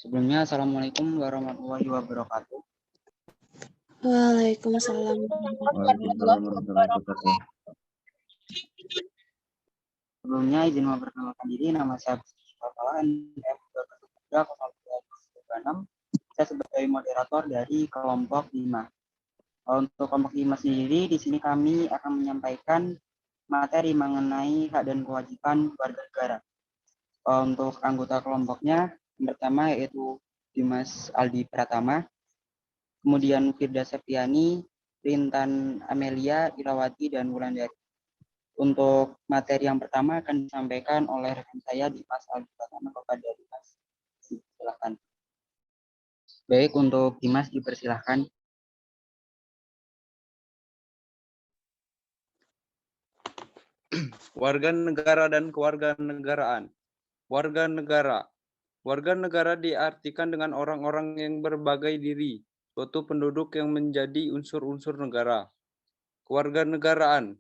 Sebelumnya, Assalamualaikum warahmatullahi wabarakatuh. Waalaikumsalam. Waalaikumsalam warahmatullahi wabarakatuh. Sebelumnya, izin memperkenalkan diri, nama saya NM 203 saya sebagai moderator dari kelompok 5. Untuk kelompok 5 sendiri, di sini kami akan menyampaikan materi mengenai hak dan kewajiban warga negara. Untuk anggota kelompoknya, yang pertama yaitu Dimas Aldi Pratama, kemudian Firda Septiani, Rintan Amelia, Irawati, dan Wulandari. Untuk materi yang pertama akan disampaikan oleh rekan saya Dimas Aldi Pratama kepada Dimas. Silakan. Baik, untuk Dimas dipersilahkan. Warga negara dan kewarganegaraan. Warga negara. Warga negara diartikan dengan orang-orang yang berbagai diri, suatu penduduk yang menjadi unsur-unsur negara. Kewarganegaraan.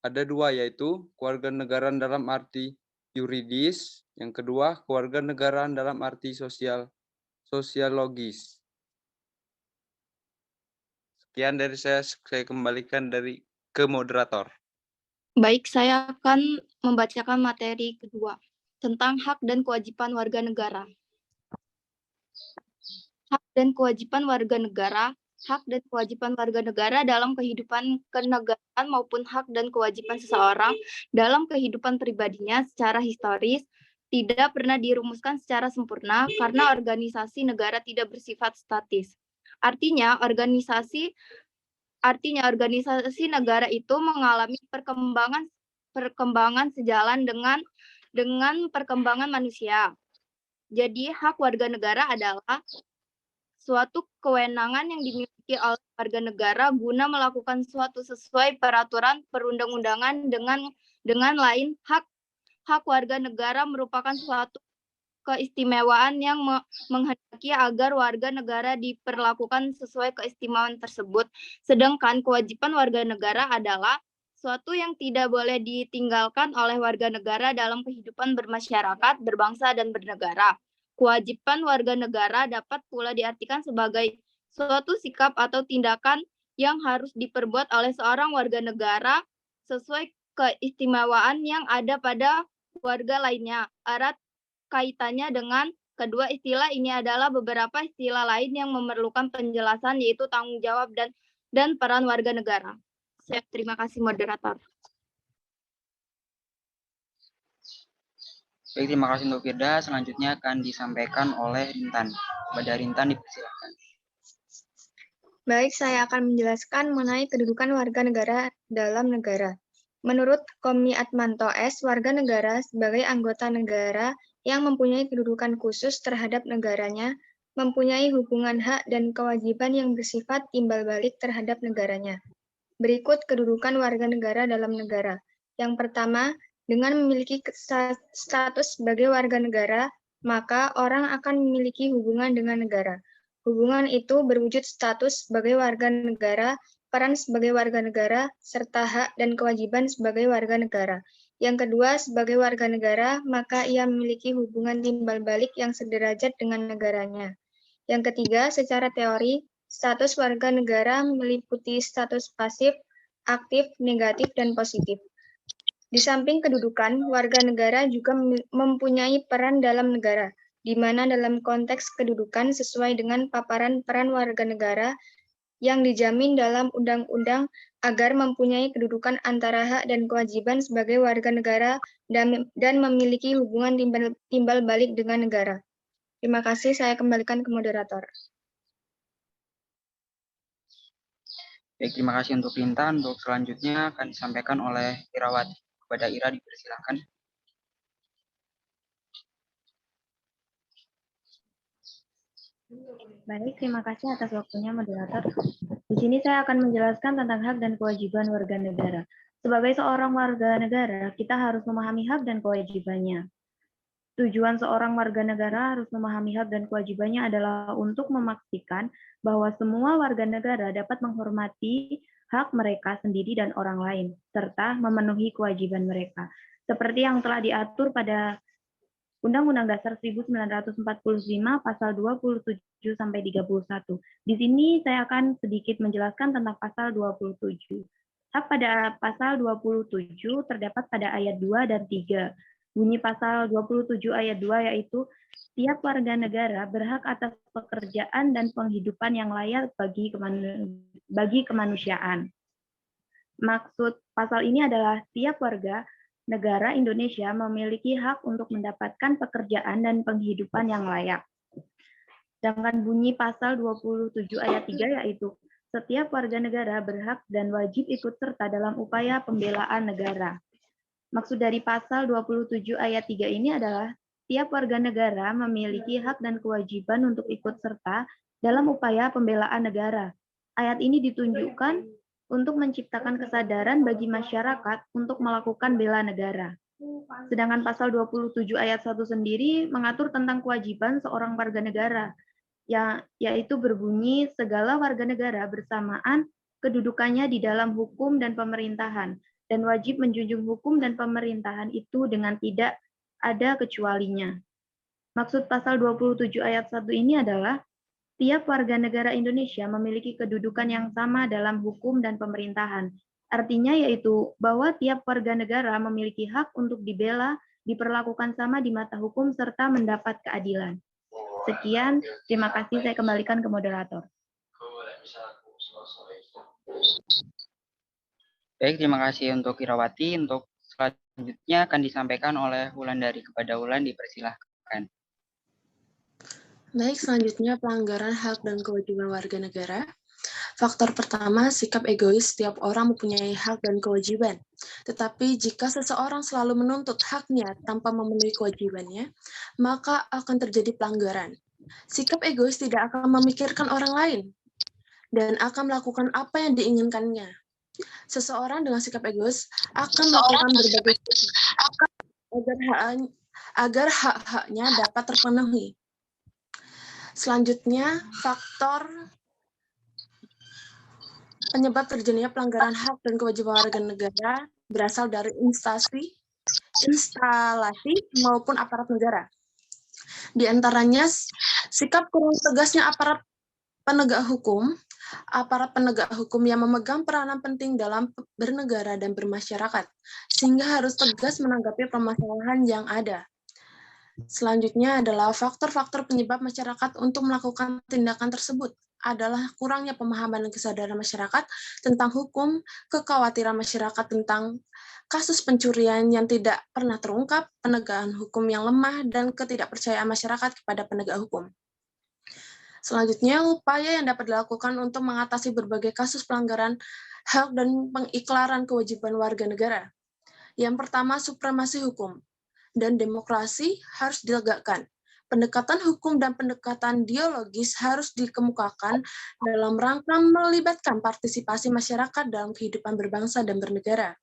Ada dua, yaitu kewarganegaraan dalam arti yuridis, yang kedua kewarganegaraan dalam arti sosiologis. Sekian dari saya kembalikan ke moderator. Baik, saya akan membacakan materi kedua tentang hak dan kewajiban warga negara. Hak dan kewajiban warga negara. Hak dan kewajiban warga negara dalam kehidupan kenegaraan maupun hak dan kewajiban seseorang dalam kehidupan pribadinya secara historis tidak pernah dirumuskan secara sempurna karena organisasi negara tidak bersifat statis. Artinya organisasi negara itu mengalami perkembangan sejalan dengan perkembangan manusia. Jadi hak warga negara adalah suatu kewenangan yang dimiliki oleh warga negara guna melakukan suatu sesuai peraturan perundang-undangan dengan lain hak warga negara merupakan suatu keistimewaan yang menghendaki agar warga negara diperlakukan sesuai keistimewaan tersebut. Sedangkan kewajiban warga negara adalah suatu yang tidak boleh ditinggalkan oleh warga negara dalam kehidupan bermasyarakat, berbangsa, dan bernegara. Kewajiban warga negara dapat pula diartikan sebagai suatu sikap atau tindakan yang harus diperbuat oleh seorang warga negara sesuai keistimewaan yang ada pada warga lainnya. Erat kaitannya dengan kedua istilah ini adalah beberapa istilah lain yang memerlukan penjelasan, yaitu tanggung jawab dan peran warga negara. Terima kasih, moderator. Baik, terima kasih untuk Firda. Selanjutnya akan disampaikan oleh Rintan. Kepada Rintan dipersilahkan. Baik, saya akan menjelaskan mengenai kedudukan warga negara dalam negara. Menurut Komi Atmanto S., warga negara sebagai anggota negara yang mempunyai kedudukan khusus terhadap negaranya, mempunyai hubungan hak dan kewajiban yang bersifat timbal balik terhadap negaranya. Berikut kedudukan warga negara dalam negara. Yang pertama, dengan memiliki status sebagai warga negara, maka orang akan memiliki hubungan dengan negara. Hubungan itu berwujud status sebagai warga negara, peran sebagai warga negara, serta hak dan kewajiban sebagai warga negara. Yang kedua, sebagai warga negara, maka ia memiliki hubungan timbal balik yang sederajat dengan negaranya. Yang ketiga, secara teori, status warga negara meliputi status pasif, aktif, negatif, dan positif. Di samping kedudukan, warga negara juga mempunyai peran dalam negara, di mana dalam konteks kedudukan sesuai dengan paparan peran warga negara yang dijamin dalam undang-undang agar mempunyai kedudukan antara hak dan kewajiban sebagai warga negara dan memiliki hubungan timbal balik dengan negara. Terima kasih, saya kembalikan ke moderator. Baik, terima kasih untuk Rintan. Untuk selanjutnya akan disampaikan oleh Irawati. Kepada Ira dipersilahkan. Baik, terima kasih atas waktunya moderator. Di sini saya akan menjelaskan tentang hak dan kewajiban warga negara. Sebagai seorang warga negara, kita harus memahami hak dan kewajibannya. Tujuan seorang warga negara harus memahami hak dan kewajibannya adalah untuk memastikan bahwa semua warga negara dapat menghormati hak mereka sendiri dan orang lain, serta memenuhi kewajiban mereka, seperti yang telah diatur pada Undang-Undang Dasar 1945 pasal 27 sampai 31. Di sini saya akan sedikit menjelaskan tentang pasal 27. Hak pada pasal 27 terdapat pada ayat 2 dan 3. Bunyi pasal 27 ayat 2 yaitu setiap warga negara berhak atas pekerjaan dan penghidupan yang layak bagi kemanusiaan. Maksud pasal ini adalah setiap warga negara Indonesia memiliki hak untuk mendapatkan pekerjaan dan penghidupan yang layak. Sedangkan bunyi pasal 27 ayat 3 yaitu setiap warga negara berhak dan wajib ikut serta dalam upaya pembelaan negara. Maksud dari pasal 27 ayat 3 ini adalah setiap warga negara memiliki hak dan kewajiban untuk ikut serta dalam upaya pembelaan negara. Ayat ini ditunjukkan untuk menciptakan kesadaran bagi masyarakat untuk melakukan bela negara. Sedangkan pasal 27 ayat 1 sendiri mengatur tentang kewajiban seorang warga negara, yaitu berbunyi segala warga negara bersamaan kedudukannya di dalam hukum dan pemerintahan, dan wajib menjunjung hukum dan pemerintahan itu dengan tidak ada kecualinya. Maksud pasal 27 ayat 1 ini adalah tiap warga negara Indonesia memiliki kedudukan yang sama dalam hukum dan pemerintahan. Artinya yaitu bahwa tiap warga negara memiliki hak untuk dibela, diperlakukan sama di mata hukum, serta mendapat keadilan. Sekian, terima kasih. Saya kembalikan ke moderator. Baik, terima kasih untuk Irawati. Untuk selanjutnya akan disampaikan oleh Wulandari. Kepada Wulan dipersilahkan. Baik, selanjutnya pelanggaran hak dan kewajiban warga negara. Faktor pertama, sikap egois. Setiap orang mempunyai hak dan kewajiban. Tetapi jika seseorang selalu menuntut haknya tanpa memenuhi kewajibannya, maka akan terjadi pelanggaran. Sikap egois tidak akan memikirkan orang lain dan akan melakukan apa yang diinginkannya. Seseorang dengan sikap egois akan melakukan berbagai agar hak-haknya dapat terpenuhi. Selanjutnya, faktor penyebab terjadinya pelanggaran hak dan kewajiban warga negara berasal dari instalasi maupun aparat negara. Di antaranya, sikap kurang tegasnya aparat penegak hukum yang memegang peranan penting dalam bernegara dan bermasyarakat, sehingga harus tegas menanggapi permasalahan yang ada. Selanjutnya adalah faktor-faktor penyebab masyarakat untuk melakukan tindakan tersebut adalah kurangnya pemahaman dan kesadaran masyarakat tentang hukum, kekhawatiran masyarakat tentang kasus pencurian yang tidak pernah terungkap, penegakan hukum yang lemah, dan ketidakpercayaan masyarakat kepada penegak hukum. Selanjutnya, upaya yang dapat dilakukan untuk mengatasi berbagai kasus pelanggaran hak dan pengiklaran kewajiban warga negara. Yang pertama, supremasi hukum dan demokrasi harus ditegakkan. Pendekatan hukum dan pendekatan dialogis harus dikemukakan dalam rangka melibatkan partisipasi masyarakat dalam kehidupan berbangsa dan bernegara.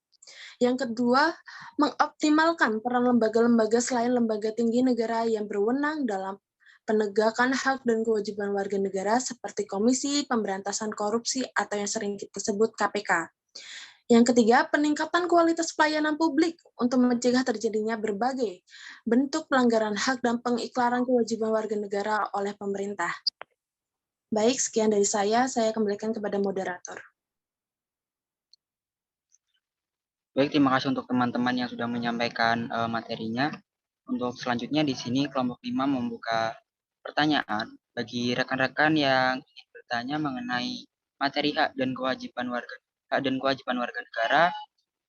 Yang kedua, mengoptimalkan peran lembaga-lembaga selain lembaga tinggi negara yang berwenang dalam penegakan hak dan kewajiban warga negara seperti Komisi Pemberantasan Korupsi atau yang sering kita sebut KPK. Yang ketiga, peningkatan kualitas pelayanan publik untuk mencegah terjadinya berbagai bentuk pelanggaran hak dan pengiklaran kewajiban warga negara oleh pemerintah. Baik, sekian dari saya kembalikan kepada moderator. Baik, terima kasih untuk teman-teman yang sudah menyampaikan materinya. Untuk selanjutnya di sini kelompok 5 membuka pertanyaan bagi rekan-rekan yang ingin bertanya mengenai materi hak dan kewajiban warga negara.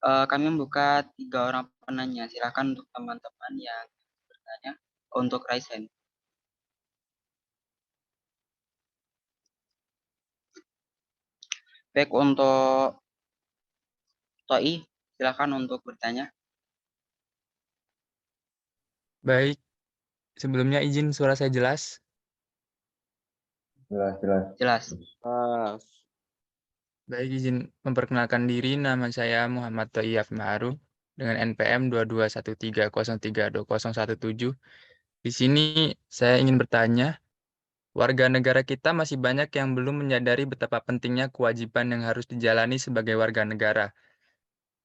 Kami membuka 3 orang penanya. Silakan untuk teman-teman yang bertanya untuk Raisen. Baik, untuk Toi, silakan untuk bertanya. Baik, sebelumnya izin suara saya jelas? Jelas. Baik, izin memperkenalkan diri, nama saya Muhammad Thoiyaf Ma'ruf dengan NPM 2213032017. Di sini saya ingin bertanya, warga negara kita masih banyak yang belum menyadari betapa pentingnya kewajiban yang harus dijalani sebagai warga negara.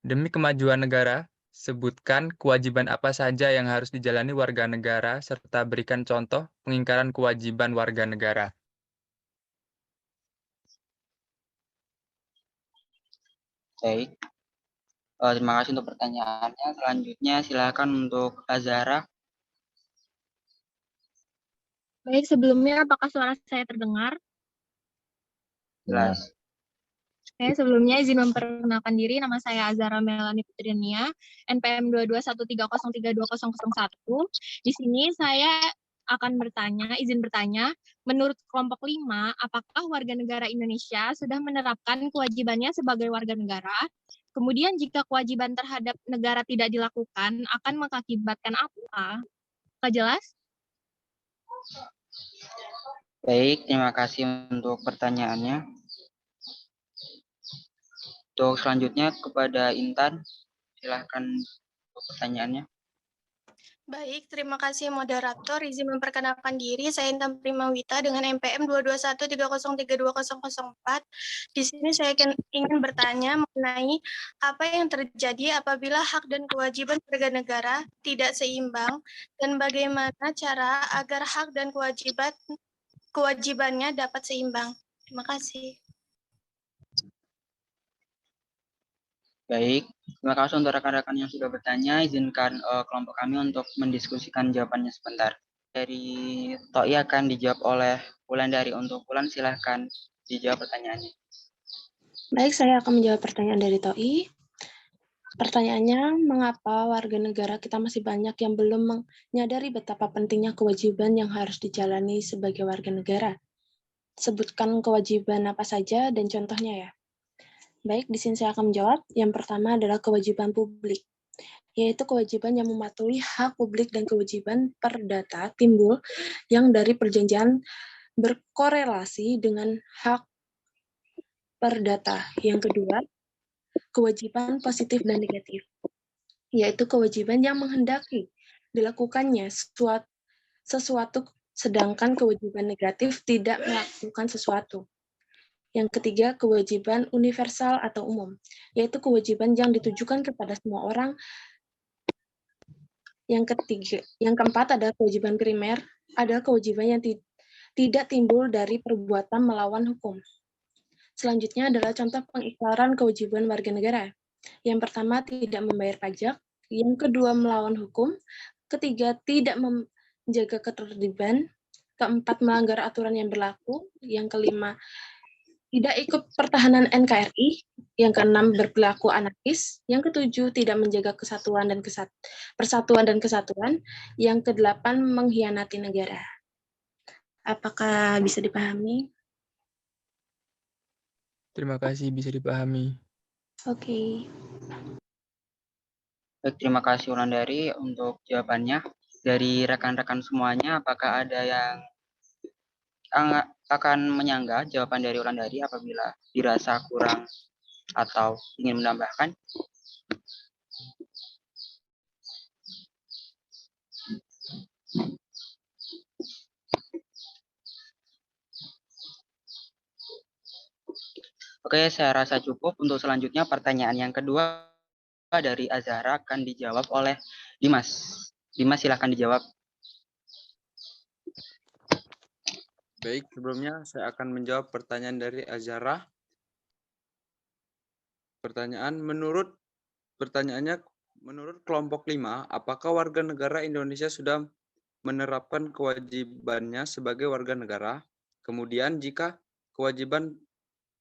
Demi kemajuan negara, Sebutkan kewajiban apa saja yang harus dijalani warga negara, serta berikan contoh pengingkaran kewajiban warga negara. Baik, terima kasih untuk pertanyaannya. Selanjutnya silakan untuk Azara. Baik, sebelumnya apakah suara saya terdengar? Jelas. Oke, sebelumnya izin memperkenalkan diri, nama saya Azara Melani Putriania, NPM 22130320001. Di sini saya akan izin bertanya, menurut kelompok 5, apakah warga negara Indonesia sudah menerapkan kewajibannya sebagai warga negara? Kemudian jika kewajiban terhadap negara tidak dilakukan, akan mengakibatkan apa? Apakah jelas? Baik, terima kasih untuk pertanyaannya. Untuk selanjutnya kepada Intan, silahkan untuk pertanyaannya. Baik, terima kasih moderator. Izin memperkenalkan diri, saya Intan Primawita dengan NPM 22130320004. Di sini saya ingin bertanya mengenai apa yang terjadi apabila hak dan kewajiban warga negara tidak seimbang dan bagaimana cara agar hak dan kewajibannya dapat seimbang. Terima kasih. Baik, terima kasih untuk rekan-rekan yang sudah bertanya. Izinkan kelompok kami untuk mendiskusikan jawabannya sebentar. Dari Toi akan dijawab oleh Wulandari. Untuk Wulan, silahkan dijawab pertanyaannya. Baik, saya akan menjawab pertanyaan dari Toi. Pertanyaannya, mengapa warga negara kita masih banyak yang belum menyadari betapa pentingnya kewajiban yang harus dijalani sebagai warga negara? Sebutkan kewajiban apa saja dan contohnya ya. Baik, di sini saya akan menjawab. Yang pertama adalah kewajiban publik, yaitu kewajiban yang mematuhi hak publik dan kewajiban perdata timbul yang dari perjanjian berkorelasi dengan hak perdata. Yang kedua, kewajiban positif dan negatif, yaitu kewajiban yang menghendaki dilakukannya sesuatu sedangkan kewajiban negatif tidak melakukan sesuatu. Yang ketiga, kewajiban universal atau umum, yaitu kewajiban yang ditujukan kepada semua orang. Yang keempat adalah kewajiban primer, adalah kewajiban yang tidak timbul dari perbuatan melawan hukum. Selanjutnya adalah contoh pengikraran kewajiban warga negara. Yang pertama, tidak membayar pajak. Yang kedua, melawan hukum. Ketiga, tidak menjaga ketertiban. Keempat, melanggar aturan yang berlaku. Yang kelima, tidak ikut pertahanan NKRI. Yang keenam, berperilaku anarkis. Yang ketujuh, tidak menjaga persatuan dan kesatuan. Yang kedelapan, mengkhianati negara. Apakah bisa dipahami? Terima kasih, bisa dipahami. Oke. Baik, terima kasih Wulandari untuk jawabannya. Dari rekan-rekan semuanya, apakah ada yang akan menyanggah jawaban dari Wulandari apabila dirasa kurang atau ingin menambahkan? Oke, saya rasa cukup. Untuk selanjutnya pertanyaan yang kedua dari Azhara akan dijawab oleh Dimas. Dimas, silahkan dijawab. Baik, sebelumnya saya akan menjawab pertanyaan dari Azhara. Pertanyaannya, menurut kelompok 5, apakah warga negara Indonesia sudah menerapkan kewajibannya sebagai warga negara? Kemudian, jika kewajiban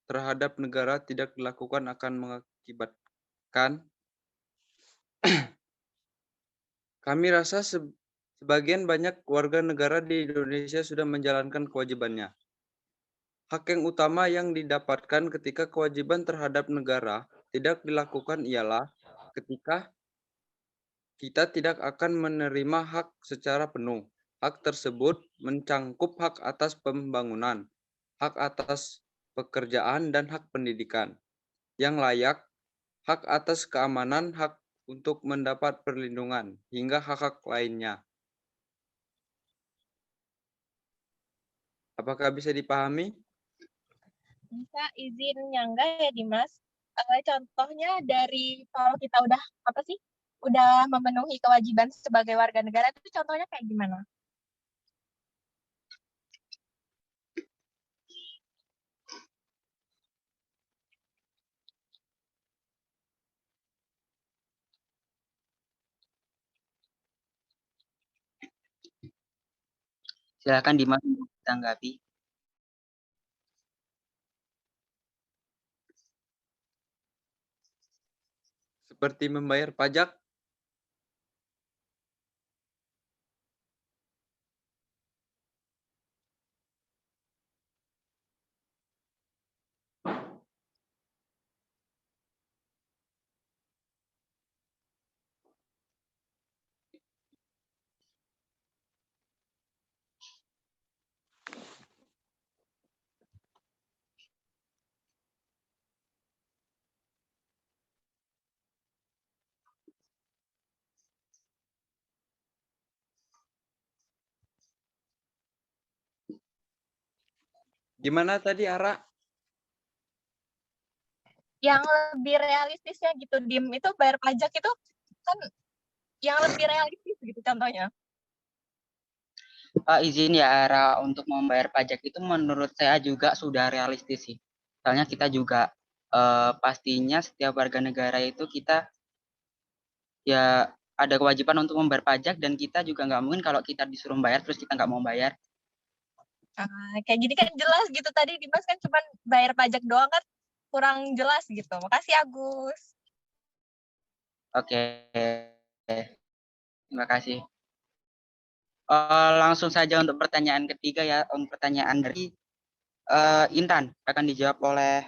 terhadap negara tidak dilakukan akan mengakibatkan. Kami rasa sebagian banyak warga negara di Indonesia sudah menjalankan kewajibannya. Hak yang utama yang didapatkan ketika kewajiban terhadap negara tidak dilakukan ialah ketika kita tidak akan menerima hak secara penuh. Hak tersebut mencangkup hak atas pembangunan, hak atas pekerjaan, dan hak pendidikan yang layak, hak atas keamanan, hak untuk mendapat perlindungan, hingga hak-hak lainnya. Apakah bisa dipahami? Bisa izin nyangga ya Dimas. Contohnya dari kalau kita udah apa sih udah memenuhi kewajiban sebagai warga negara itu contohnya kayak gimana? Silakan Dimas untuk ditanggapi. Seperti membayar pajak, gimana tadi Ara? Yang lebih realistisnya gitu, Dim, itu bayar pajak itu kan yang lebih realistis gitu contohnya. Izin ya Ara, untuk membayar pajak itu menurut saya juga sudah realistis sih. Soalnya kita juga pastinya setiap warga negara itu kita ya ada kewajiban untuk membayar pajak, dan kita juga nggak mungkin kalau kita disuruh bayar terus kita nggak mau bayar. Kayak gini kan jelas gitu, tadi Dimas kan cuma bayar pajak doang kan kurang jelas gitu. Makasih Agus. Oke, terima kasih. Langsung saja untuk pertanyaan ketiga ya, untuk pertanyaan dari Intan akan dijawab oleh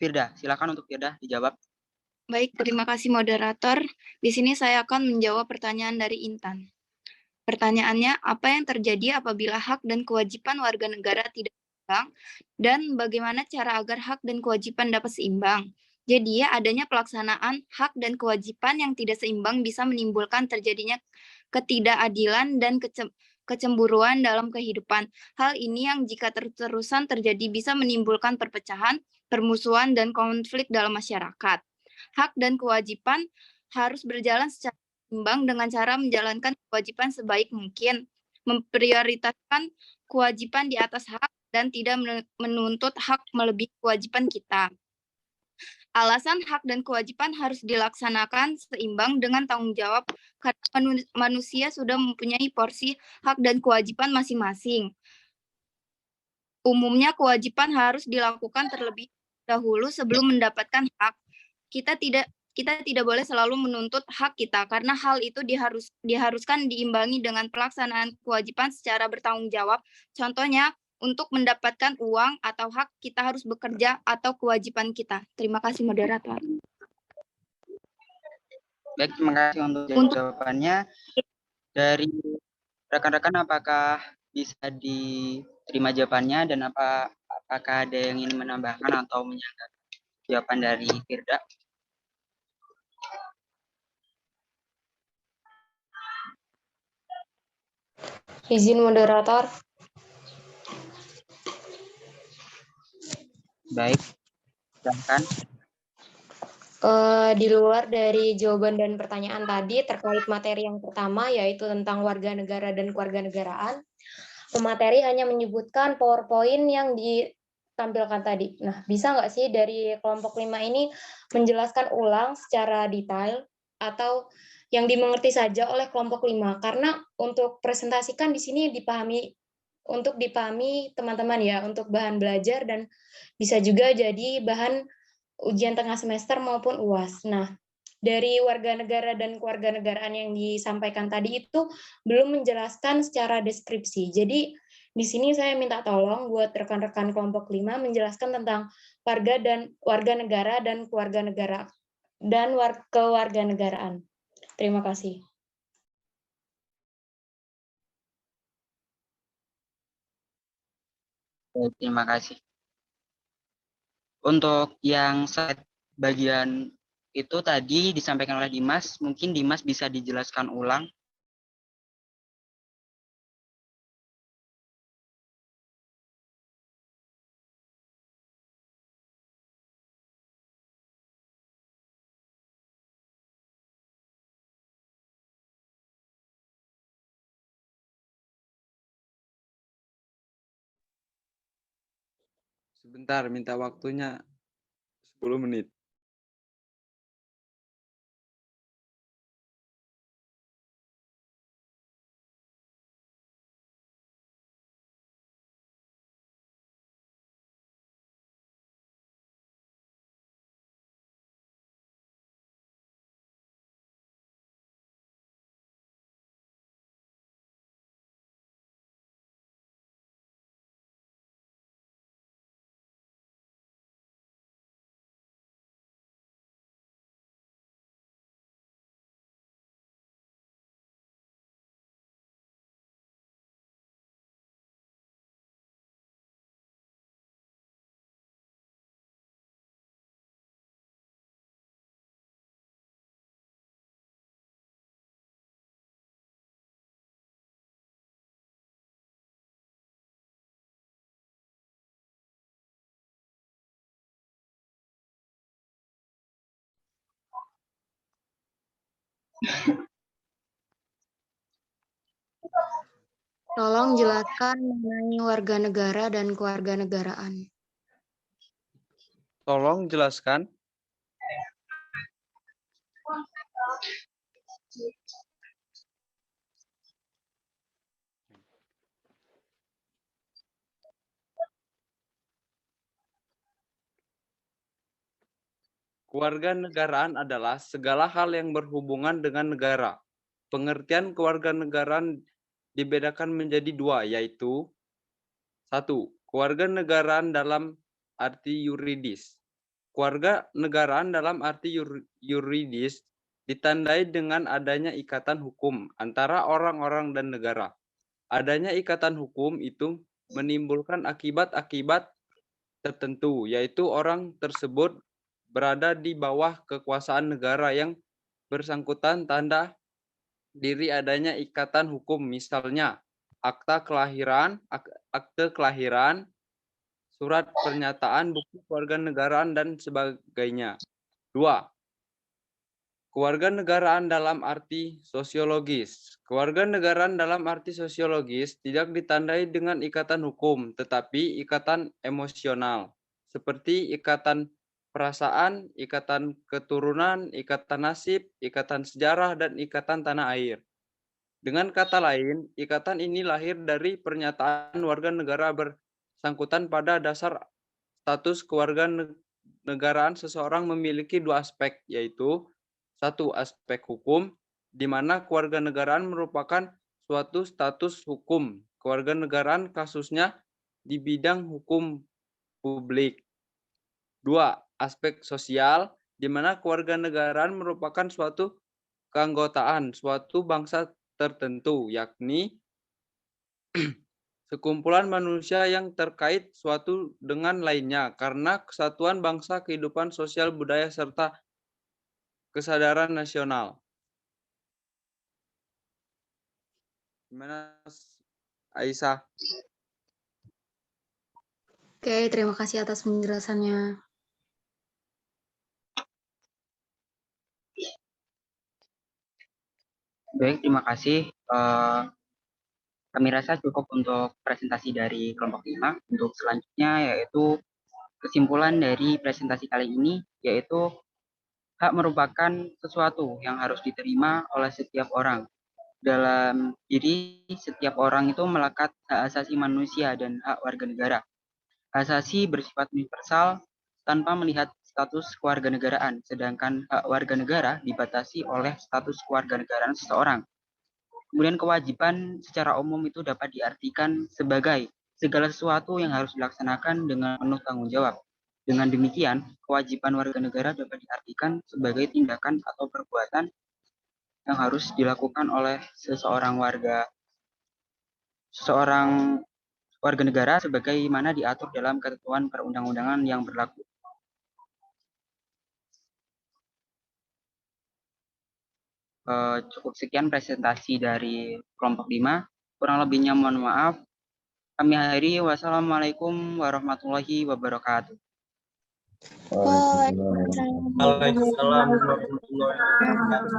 Firda. Silakan untuk Firda dijawab. Baik, terima kasih moderator. Di sini saya akan menjawab pertanyaan dari Intan. Pertanyaannya, apa yang terjadi apabila hak dan kewajiban warga negara tidak seimbang, dan bagaimana cara agar hak dan kewajiban dapat seimbang? Jadi, adanya pelaksanaan hak dan kewajiban yang tidak seimbang bisa menimbulkan terjadinya ketidakadilan dan kecemburuan dalam kehidupan. Hal ini yang jika terus-terusan terjadi bisa menimbulkan perpecahan, permusuhan, dan konflik dalam masyarakat. Hak dan kewajiban harus berjalan secara seimbang dengan cara menjalankan kewajiban sebaik mungkin, memprioritaskan kewajiban di atas hak, dan tidak menuntut hak melebihi kewajiban kita. Alasan hak dan kewajiban harus dilaksanakan seimbang dengan tanggung jawab karena manusia sudah mempunyai porsi hak dan kewajiban masing-masing. Umumnya kewajiban harus dilakukan terlebih dahulu sebelum mendapatkan hak. Kita tidak boleh selalu menuntut hak kita, karena hal itu diharuskan diimbangi dengan pelaksanaan kewajiban secara bertanggung jawab. Contohnya, untuk mendapatkan uang atau hak, kita harus bekerja atau kewajiban kita. Terima kasih, moderator. Baik, terima kasih untuk jawabannya. Dari rekan-rekan, apakah bisa diterima jawabannya, dan apakah ada yang ingin menambahkan atau menyanggah jawaban dari Firda? Izin moderator. Baik, silakan. Di luar dari jawaban dan pertanyaan tadi terkait materi yang pertama, yaitu tentang warga negara dan kewarganegaraan, pemateri hanya menyebutkan PowerPoint yang ditampilkan tadi. Nah, bisa nggak sih dari kelompok 5 ini menjelaskan ulang secara detail atau yang dimengerti saja oleh kelompok 5? Karena untuk presentasikan di sini untuk dipahami teman-teman ya, untuk bahan belajar dan bisa juga jadi bahan ujian tengah semester maupun UAS. Nah, dari warga negara dan kewarganegaraan yang disampaikan tadi itu belum menjelaskan secara deskripsi. Jadi, di sini saya minta tolong buat rekan-rekan kelompok 5 menjelaskan tentang warga negara dan kewarganegara dan kewarganegaraan. Terima kasih. Baik, terima kasih. Untuk yang slide bagian itu tadi disampaikan oleh Dimas, mungkin Dimas bisa dijelaskan ulang. Sebentar, minta waktunya 10 menit. Tolong jelaskan mengenai warga negara dan kewarganegaraan. Tolong jelaskan. Kewarganegaraan adalah segala hal yang berhubungan dengan negara. Pengertian kewarganegaraan dibedakan menjadi dua, yaitu 1. Kewarganegaraan dalam arti yuridis. Kewarganegaraan dalam arti yuridis ditandai dengan adanya ikatan hukum antara orang-orang dan negara. Adanya ikatan hukum itu menimbulkan akibat-akibat tertentu, yaitu orang tersebut berada di bawah kekuasaan negara yang bersangkutan tanda diri adanya ikatan hukum, misalnya akte kelahiran, surat pernyataan, bukti kewarganegaraan, dan sebagainya. 2. Kewarganegaraan dalam arti sosiologis. Kewarganegaraan dalam arti sosiologis tidak ditandai dengan ikatan hukum, tetapi ikatan emosional, seperti ikatan perasaan, ikatan keturunan, ikatan nasib, ikatan sejarah, dan ikatan tanah air. Dengan kata lain, ikatan ini lahir dari pernyataan warga negara bersangkutan pada dasar status kewarganegaraan seseorang memiliki dua aspek, yaitu 1. Aspek hukum, di mana kewarganegaraan merupakan suatu status hukum. Kewarganegaraan kasusnya di bidang hukum publik. 2. Aspek sosial, di mana kewarganegaraan merupakan suatu keanggotaan suatu bangsa tertentu, yakni sekumpulan manusia yang terkait suatu dengan lainnya karena kesatuan bangsa, kehidupan sosial, budaya, serta kesadaran nasional. Gimana, Aisyah? Oke, terima kasih atas penjelasannya. Baik, terima kasih. Kami rasa cukup untuk presentasi dari kelompok 5. Untuk selanjutnya yaitu kesimpulan dari presentasi kali ini, yaitu hak merupakan sesuatu yang harus diterima oleh setiap orang. Dalam diri setiap orang itu melekat hak asasi manusia dan hak warga negara. Hak asasi bersifat universal tanpa melihat status kewarganegaraan, sedangkan hak warga negara dibatasi oleh status kewarganegaraan seseorang. Kemudian kewajiban secara umum itu dapat diartikan sebagai segala sesuatu yang harus dilaksanakan dengan penuh tanggung jawab. Dengan demikian, kewajiban warga negara dapat diartikan sebagai tindakan atau perbuatan yang harus dilakukan oleh seseorang warga negara sebagaimana diatur dalam ketentuan perundang-undangan yang berlaku. Cukup sekian presentasi dari kelompok 5. Kurang lebihnya mohon maaf. Kami akhiri. Wassalamualaikum warahmatullahi wabarakatuh. Waalaikumsalam warahmatullahi wabarakatuh.